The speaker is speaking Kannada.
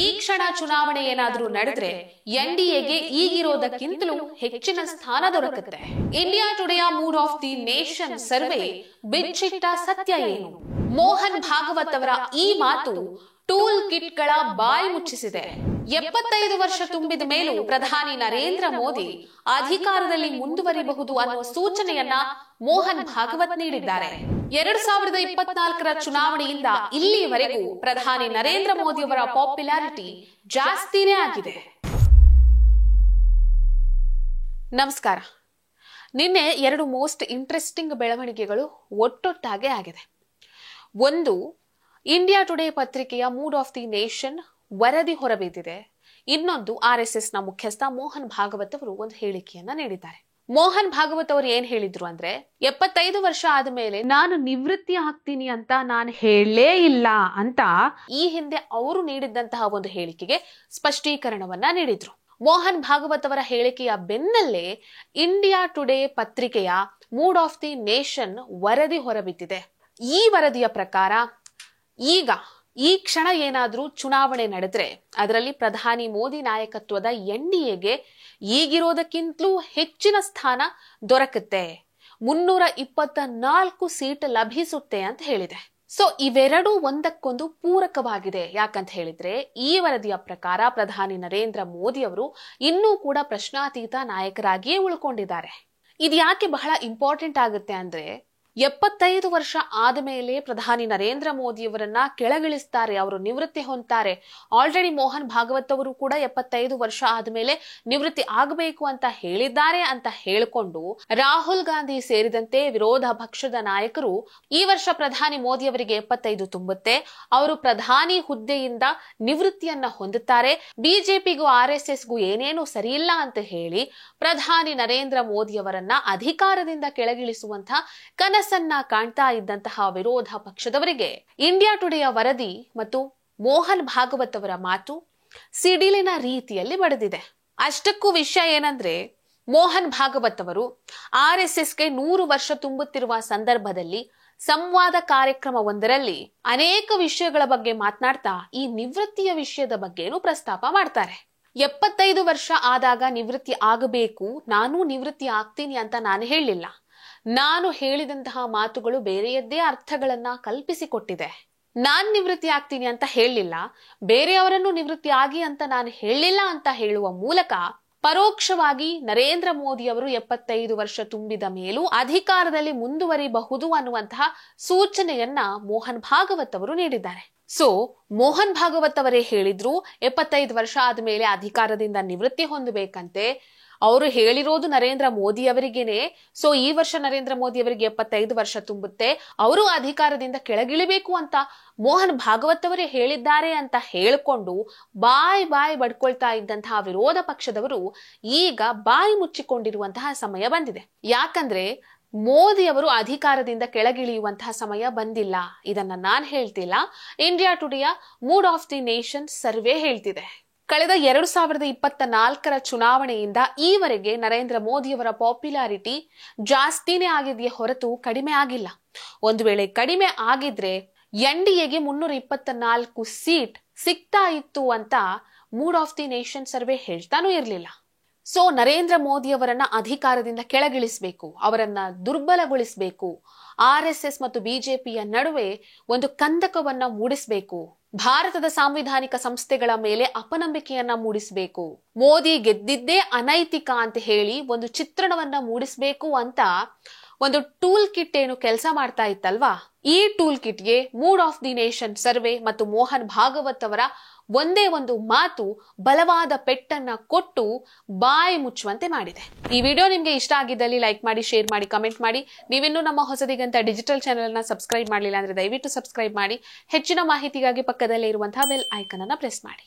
ಈ ಕ್ಷಣ ಚುನಾವಣೆ ಏನಾದರೂ ನಡೆದ್ರೆ ಎನ್ಡಿಎಗೆ ಈಗಿರೋದಕ್ಕಿಂತಲೂ ಹೆಚ್ಚಿನ ಸ್ಥಾನ ದೊರಕುತ್ತೆ. ಇಂಡಿಯಾ ಟುಡೆಯ mood of the nation survey ಬಿಚ್ಚಿಟ್ಟ ಸತ್ಯ ಏನು? ಮೋಹನ್ ಭಾಗವತ್ ಅವರ ಈ ಮಾತು ಟೂಲ್ ಕಿಟ್ಗಳ ಬಾಯಿ ಮುಚ್ಚಿಸಿದೆ. 75 ವರ್ಷ ತುಂಬಿದ ಮೇಲೂ ಪ್ರಧಾನಿ ನರೇಂದ್ರ ಮೋದಿ ಅಧಿಕಾರದಲ್ಲಿ ಮುಂದುವರಿಬಹುದು ಅನ್ನುವ ಸೂಚನೆಯನ್ನ ಮೋಹನ್ ಭಾಗವತ್ ನೀಡಿದ್ದಾರೆ. 2024ರ ಚುನಾವಣೆಯಿಂದ ಇಲ್ಲಿವರೆಗೂ ಪ್ರಧಾನಿ ನರೇಂದ್ರ ಮೋದಿ ಅವರ ಪಾಪ್ಯುಲಾರಿಟಿ ಜಾಸ್ತಿನೇ ಆಗಿದೆ. ನಮಸ್ಕಾರ. ನಿನ್ನೆ ಎರಡು ಮೋಸ್ಟ್ ಇಂಟ್ರೆಸ್ಟಿಂಗ್ ಬೆಳವಣಿಗೆಗಳು ಒಟ್ಟೊಟ್ಟಾಗೆ ಆಗಿದೆ. ಒಂದು, ಇಂಡಿಯಾ ಟುಡೇ ಪತ್ರಿಕೆಯ ಮೂಡ್ ಆಫ್ ದಿ ನೇಷನ್ ವರದಿ ಹೊರಬಿದ್ದಿದೆ. ಇನ್ನೊಂದು, RSS ನ ಮುಖ್ಯಸ್ಥ ಮೋಹನ್ ಭಾಗವತ್ ಅವರು ಒಂದು ಹೇಳಿಕೆಯನ್ನ ನೀಡಿದ್ದಾರೆ. ಮೋಹನ್ ಭಾಗವತ್ ಅವರು ಏನ್ ಹೇಳಿದ್ರು ಅಂದ್ರೆ, 75 ವರ್ಷ ಆದ್ಮೇಲೆ ನಾನು ನಿವೃತ್ತಿ ಆಗ್ತೀನಿ ಅಂತ ನಾನು ಹೇಳಲೇ ಇಲ್ಲ ಅಂತ ಈ ಹಿಂದೆ ಅವರು ನೀಡಿದ್ದಂತಹ ಒಂದು ಹೇಳಿಕೆಗೆ ಸ್ಪಷ್ಟೀಕರಣವನ್ನ ನೀಡಿದ್ರು. ಮೋಹನ್ ಭಾಗವತ್ ಅವರ ಹೇಳಿಕೆಯ ಬೆನ್ನಲ್ಲೇ ಇಂಡಿಯಾ ಟುಡೇ ಪತ್ರಿಕೆಯ ಮೂಡ್ ಆಫ್ ದಿ ನೇಷನ್ ವರದಿ ಹೊರಬಿದ್ದಿದೆ. ಈ ವರದಿಯ ಪ್ರಕಾರ ಈಗ ಈ ಕ್ಷಣ ಏನಾದ್ರೂ ಚುನಾವಣೆ ನಡೆದ್ರೆ ಅದರಲ್ಲಿ ಪ್ರಧಾನಿ ಮೋದಿ ನಾಯಕತ್ವದ ಎನ್ಡಿಎಗೆ ಈಗಿರೋದಕ್ಕಿಂತಲೂ ಹೆಚ್ಚಿನ ಸ್ಥಾನ ದೊರಕುತ್ತೆ, 324 ಸೀಟ್ ಲಭಿಸುತ್ತೆ ಅಂತ ಹೇಳಿದೆ. ಸೊ ಇವೆರಡೂ ಒಂದಕ್ಕೊಂದು ಪೂರಕವಾಗಿದೆ. ಯಾಕಂತ ಹೇಳಿದ್ರೆ ಈ ವರದಿಯ ಪ್ರಕಾರ ಪ್ರಧಾನಿ ನರೇಂದ್ರ ಮೋದಿ ಅವರು ಇನ್ನೂ ಕೂಡ ಪ್ರಶ್ನಾತೀತ ನಾಯಕರಾಗಿಯೇ ಉಳ್ಕೊಂಡಿದ್ದಾರೆ. ಇದು ಯಾಕೆ ಬಹಳ ಇಂಪಾರ್ಟೆಂಟ್ ಆಗುತ್ತೆ ಅಂದ್ರೆ, 75 ವರ್ಷ ಆದ ಮೇಲೆ ಪ್ರಧಾನಿ ನರೇಂದ್ರ ಮೋದಿ ಅವರನ್ನ ಕೆಳಗಿಳಿಸ್ತಾರೆ, ಅವರು ನಿವೃತ್ತಿ ಹೊಂದ್ತಾರೆ. ಆಲ್ರೆಡಿ ಮೋಹನ್ ಭಾಗವತ್ ಅವರು ಕೂಡ 75 ವರ್ಷ ಆದ್ಮೇಲೆ ನಿವೃತ್ತಿ ಆಗಬೇಕು ಅಂತ ಹೇಳಿದ್ದಾರೆ ಅಂತ ಹೇಳಿಕೊಂಡು ರಾಹುಲ್ ಗಾಂಧಿ ಸೇರಿದಂತೆ ವಿರೋಧ ಪಕ್ಷದ ನಾಯಕರು ಈ ವರ್ಷ ಪ್ರಧಾನಿ ಮೋದಿ ಅವರಿಗೆ 75 ತುಂಬುತ್ತೆ, ಅವರು ಪ್ರಧಾನಿ ಹುದ್ದೆಯಿಂದ ನಿವೃತ್ತಿಯನ್ನ ಹೊಂದುತ್ತಾರೆ, ಬಿಜೆಪಿಗೂ RSSಗೂ ಏನೇನು ಸರಿಯಿಲ್ಲ ಅಂತ ಹೇಳಿ ಪ್ರಧಾನಿ ನರೇಂದ್ರ ಮೋದಿ ಅವರನ್ನ ಅಧಿಕಾರದಿಂದ ಕೆಳಗಿಳಿಸುವಂತಹ ಕನಸನ್ನ ಕಾಣ್ತಾ ಇದ್ದಂತಹ ವಿರೋಧ ಪಕ್ಷದವರಿಗೆ ಇಂಡಿಯಾ ಟುಡೆಯ ವರದಿ ಮತ್ತು ಮೋಹನ್ ಭಾಗವತ್ ಅವರ ಮಾತು ಸಿಡಿಲಿನ ರೀತಿಯಲ್ಲಿ ಬಡಿದಿದೆ. ಅಷ್ಟಕ್ಕೂ ವಿಷಯ ಏನಂದ್ರೆ, ಮೋಹನ್ ಭಾಗವತ್ ಅವರು RSSಗೆ 100 ವರ್ಷ ತುಂಬುತ್ತಿರುವ ಸಂದರ್ಭದಲ್ಲಿ ಸಂವಾದ ಕಾರ್ಯಕ್ರಮವೊಂದರಲ್ಲಿ ಅನೇಕ ವಿಷಯಗಳ ಬಗ್ಗೆ ಮಾತನಾಡ್ತಾ ಈ ನಿವೃತ್ತಿಯ ವಿಷಯದ ಬಗ್ಗೆನೂ ಪ್ರಸ್ತಾಪ ಮಾಡ್ತಾರೆ. 75 ವರ್ಷ ಆದಾಗ ನಿವೃತ್ತಿ ಆಗಬೇಕು, ನಾನು ನಿವೃತ್ತಿ ಆಗ್ತೀನಿ ಅಂತ ನಾನು ಹೇಳಲಿಲ್ಲ. ನಾನು ಹೇಳಿದಂತಹ ಮಾತುಗಳು ಬೇರೆಯದ್ದೇ ಅರ್ಥಗಳನ್ನ ಕಲ್ಪಿಸಿಕೊಟ್ಟಿದೆ. ನಾನ್ ನಿವೃತ್ತಿ ಆಗ್ತೀನಿ ಅಂತ ಹೇಳಲಿಲ್ಲ, ಬೇರೆಯವರನ್ನು ನಿವೃತ್ತಿ ಆಗಿ ಅಂತ ನಾನು ಹೇಳಲಿಲ್ಲ ಅಂತ ಹೇಳುವ ಮೂಲಕ ಪರೋಕ್ಷವಾಗಿ ನರೇಂದ್ರ ಮೋದಿ ಅವರು 75 ವರ್ಷ ತುಂಬಿದ ಮೇಲೂ ಅಧಿಕಾರದಲ್ಲಿ ಮುಂದುವರಿಬಹುದು ಅನ್ನುವಂತಹ ಸೂಚನೆಯನ್ನ ಮೋಹನ್ ಭಾಗವತ್ ಅವರು ನೀಡಿದ್ದಾರೆ. ಸೊ ಮೋಹನ್ ಭಾಗವತ್ ಅವರೇ ಹೇಳಿದ್ರು 75 ವರ್ಷ ಆದ್ಮೇಲೆ ಅಧಿಕಾರದಿಂದ ನಿವೃತ್ತಿ ಹೊಂದಬೇಕಂತೆ. ಅವರು ಹೇಳಿರೋದು ನರೇಂದ್ರ ಮೋದಿ ಅವರಿಗೇನೆ. ಸೊ ಈ ವರ್ಷ ನರೇಂದ್ರ ಮೋದಿ ಅವರಿಗೆ 75 ವರ್ಷ ತುಂಬುತ್ತೆ, ಅವರು ಅಧಿಕಾರದಿಂದ ಕೆಳಗಿಳಿಬೇಕು ಅಂತ ಮೋಹನ್ ಭಾಗವತ್ ಅವರೇ ಹೇಳಿದ್ದಾರೆ ಅಂತ ಹೇಳಿಕೊಂಡು ಬಾಯ್ ಬಡ್ಕೊಳ್ತಾ ಇದ್ದಂತಹ ವಿರೋಧ ಪಕ್ಷದವರು ಈಗ ಬಾಯಿ ಮುಚ್ಚಿಕೊಂಡಿರುವಂತಹ ಸಮಯ ಬಂದಿದೆ. ಯಾಕಂದ್ರೆ ಮೋದಿ ಅವರು ಅಧಿಕಾರದಿಂದ ಕೆಳಗಿಳಿಯುವಂತಹ ಸಮಯ ಬಂದಿಲ್ಲ. ಇದನ್ನ ನಾನ್ ಹೇಳ್ತಿಲ್ಲ, ಇಂಡಿಯಾ ಟುಡೆಯ mood of the nation survey ಹೇಳ್ತಿದೆ. ಕಳೆದ 2024ರ ಚುನಾವಣೆಯಿಂದ ಈವರೆಗೆ ನರೇಂದ್ರ ಮೋದಿಯವರ ಪಾಪ್ಯುಲಾರಿಟಿ ಜಾಸ್ತಿನೇ ಆಗಿದೆಯೇ ಹೊರತು ಕಡಿಮೆ ಆಗಿಲ್ಲ. ಒಂದು ವೇಳೆ ಕಡಿಮೆ ಆಗಿದ್ರೆ ಎನ್ಡಿಎಗೆ 324 ಸೀಟ್ ಸಿಗ್ತಾ ಇತ್ತು ಅಂತ mood of the nation survey ಹೇಳ್ತಾನೂ ಇರಲಿಲ್ಲ. ಸೊ ನರೇಂದ್ರ ಮೋದಿ ಅವರನ್ನ ಅಧಿಕಾರದಿಂದ ಕೆಳಗಿಳಿಸಬೇಕು, ಅವರನ್ನ ದುರ್ಬಲಗೊಳಿಸಬೇಕು, RSS ಮತ್ತು ಬಿಜೆಪಿಯ ನಡುವೆ ಒಂದು ಕಂದಕವನ್ನ ಮೂಡಿಸಬೇಕು, ಭಾರತದ ಸಾಂವಿಧಾನಿಕ ಸಂಸ್ಥೆಗಳ ಮೇಲೆ ಅಪನಂಬಿಕೆಯನ್ನ ಮೂಡಿಸಬೇಕು, ಮೋದಿ ಗೆದ್ದಿದ್ದೇ ಅನೈತಿಕ ಅಂತ ಹೇಳಿ ಒಂದು ಚಿತ್ರಣವನ್ನ ಮೂಡಿಸಬೇಕು ಅಂತ ಒಂದು ಟೂಲ್ ಕಿಟ್ ಏನು ಕೆಲಸ ಮಾಡ್ತಾ ಇತ್ತಲ್ವಾ, ಈ ಟೂಲ್ ಕಿಟ್ಗೆ mood of the nation survey ಮತ್ತು ಮೋಹನ್ ಭಾಗವತ್ ಅವರ ಒಂದೇ ಒಂದು ಮಾತು ಬಲವಾದ ಪೆಟ್ಟನ್ನ ಕೊಟ್ಟು ಬಾಯಿ ಮುಚ್ಚುವಂತೆ ಮಾಡಿದೆ. ಈ ವಿಡಿಯೋ ನಿಮ್ಗೆ ಇಷ್ಟ ಆಗಿದ್ದಲ್ಲಿ ಲೈಕ್ ಮಾಡಿ, ಶೇರ್ ಮಾಡಿ, ಕಮೆಂಟ್ ಮಾಡಿ. ನೀವಿನ್ನೂ ನಮ್ಮ ಹೊಸದಿಗಂತ ಡಿಜಿಟಲ್ ಚಾನೆಲ್ ನ ಸಬ್ಸ್ಕ್ರೈಬ್ ಮಾಡಲಿಲ್ಲ ಅಂದ್ರೆ ದಯವಿಟ್ಟು ಸಬ್ಸ್ಕ್ರೈಬ್ ಮಾಡಿ. ಹೆಚ್ಚಿನ ಮಾಹಿತಿಗಾಗಿ ಪಕ್ಕದಲ್ಲೇ ಇರುವಂತಹ ಬೆಲ್ ಐಕನ್ ಅನ್ನ ಪ್ರೆಸ್ ಮಾಡಿ.